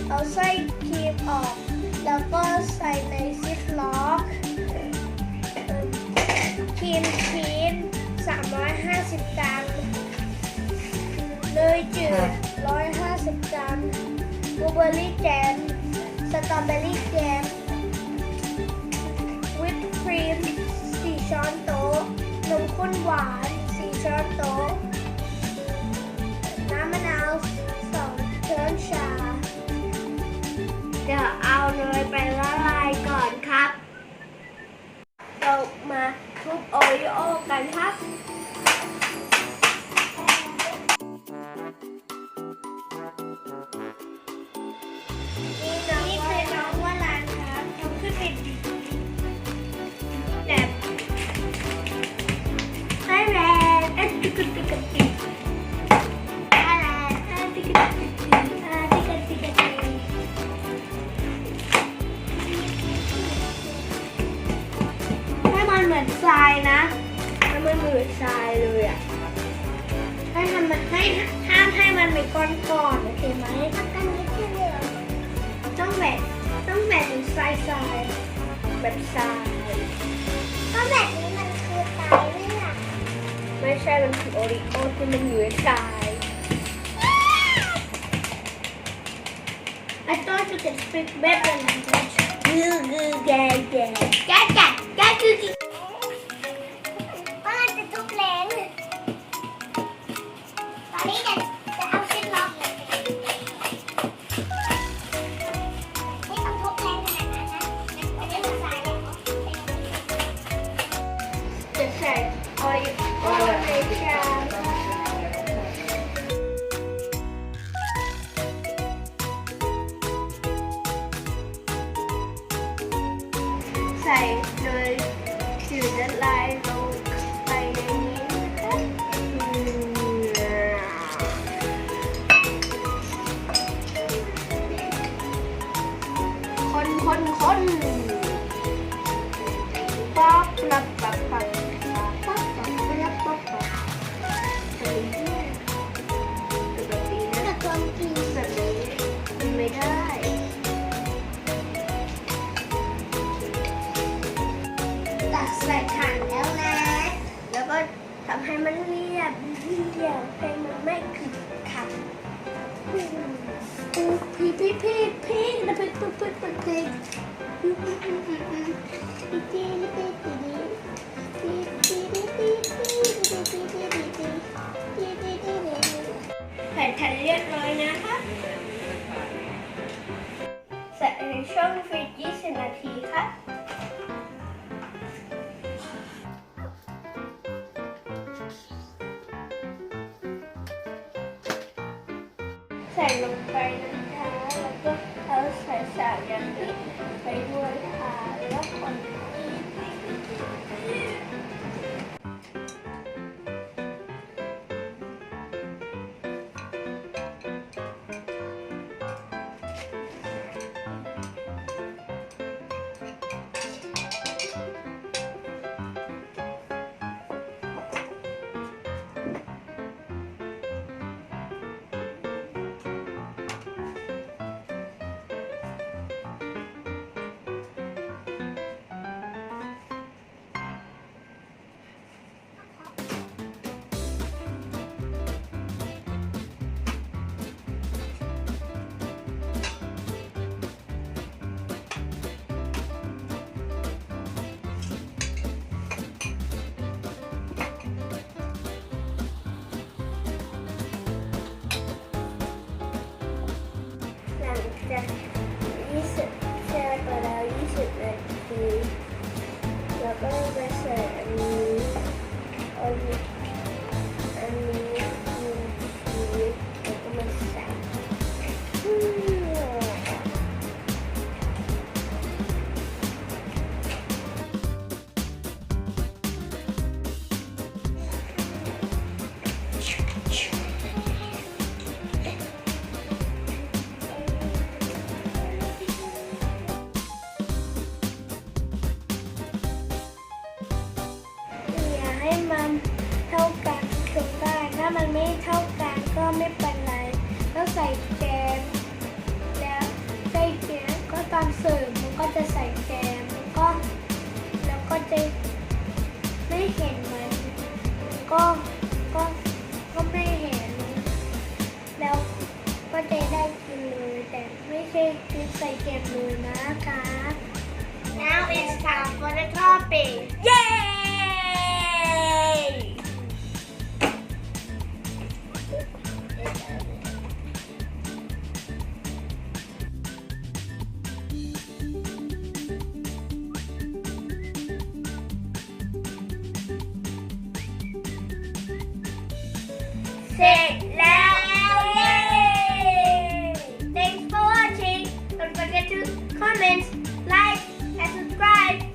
เอาไส้ครีมออกแล้วก็ใส่ในซิปล็อกครีมชีส350 กรัมเนยจืด150 กรัมบลูเบอร์รี่แจมสตรอเบอรี่แจมวิปครีม4 ช้อนโต๊ะนมข้นหวาน4 ช้อนโต๊ะน้ำมะนาว2 ช้อนชาเดี๋ยวเอาเนยไปละลายก่อนครับเรามาทุบโอริโอกันครับนี่คือน้องว่าร้านครับทำขึ้นเป็นแบบไส้แรงติ๊กติ๊กติ๊กติ๊กอะไรติ๊กติ๊กติ๊กติ๊กติ๊กติ๊กติ๊กให้มันเหมือนทรายนะให้มันเหมือนทรายเลยอ่ะห้ามให้มันเป็นก้อนๆโอเคไหมกันนิดเดียวต้องแบ่งเป็นทรายแบบทรายก็แบบนี้มันคือทรายไม่หรอไม่ใช่มันคือโอริโอที่มันอยู่ในทราย I thought you could speak better language.ว่าจะทุบแรงตอนนี้จะเอาซิปล็อกไม่ต้องทุบแรงขนาดนั้นนะไม่ได้มาใส่เลยจะใส่ออยล์ในชามใส่เนยจืดละลายลงไปในนี้นะคะคนป๊อบลับปับปับป๊อบปับลับป๊อบปับแบบนี้นะแบบนี้ไม่ได้ตักใส่ถังแล้วนะแล้วก็ทำให้มันเรียบให้มันไม่ขึ้นขัดพี่นะพี่แผ่นทันเรียบร้อยนะคะใส่ในช่องฟรีซ20 นาทีค่ะใส่ลงไปนะคะแล้วก็เอาใส่สารอย่างนี้ไปด้วยค่ะแล้วคนจะ20แช่ไปแล้ว20 นาทีแล้วก็ไปใส่อันนี้มีชีสแล้วก็มาใส่มันเท่ากันตรงได้ถ้ามันไม่เท่ากันก็ไม่เป็นไรต้องใส่แจม เสิร์ฟมันก็จะใส่แกมแล้วก็จะไม่เห็นมันก็ไม่เห็นแล้วก็จะได้กินเลยแต่ไม่ใช่กินใส่แกมเลยนะคะ Now it's time for the topping. Yay! Sit down. Yay! Thanks for watching. Don't forget to comment, like, and subscribe.